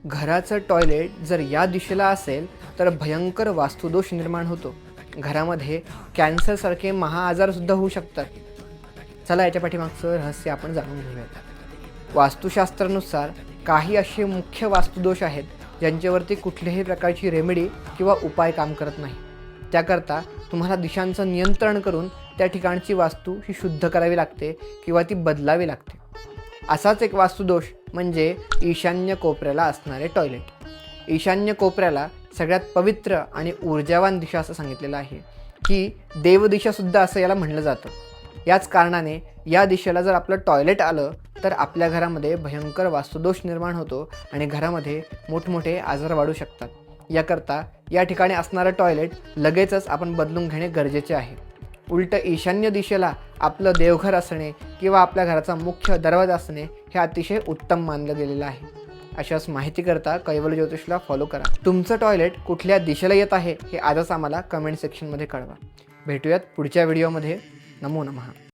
घराचं टॉयलेट जर या दिशेला असेल तर भयंकर वास्तुदोष निर्माण होतो. घरामध्ये कॅन्सरसारखे महाआजारसुद्धा होऊ शकतात. चला याच्या पाठीमागचं रहस्य आपण जाणून घेऊयात. वास्तुशास्त्रानुसार काही असे मुख्य वास्तुदोष आहेत ज्यांच्यावरती कुठल्याही प्रकारची रेमेडी किंवा उपाय काम करत नाही. त्याकरता तुम्हाला दिशांचं नियंत्रण करून त्या ठिकाणची वास्तू ही शुद्ध करावी लागते किंवा ती बदलावी लागते. असाच एक वास्तुदोष म्हणजे ईशान्य कोपऱ्याला असणारे टॉयलेट. ईशान्य कोपऱ्याला सगळ्यात पवित्र आणि ऊर्जावान दिशा असं सांगितलेलं आहे की देवदिशासुद्धा असं याला म्हणलं जातं. याच कारणाने या दिशेला जर आपलं टॉयलेट आलं तर आपल्या घरामध्ये भयंकर वास्तुदोष निर्माण होतो आणि घरामध्ये मोठमोठे आजार वाढू शकतात. याकरता या ठिकाणी असणारं टॉयलेट लगेचच आपण बदलून घेणे गरजेचे आहे. उलट ईशान्य दिशेला आपलं देवघर असणे किंवा आपल्या घराचा मुख्य दरवाजा असणे हे अतिशय उत्तम मानलं गेलेलं आहे. अशाच माहितीकरता कैवल्य ज्योतिषला फॉलो करा. तुमचं टॉयलेट कुठल्या दिशेला येत आहे हे आजच आम्हाला कमेंट सेक्शनमध्ये कळवा. भेटूयात पुढच्या व्हिडिओमध्ये. नमो नमः.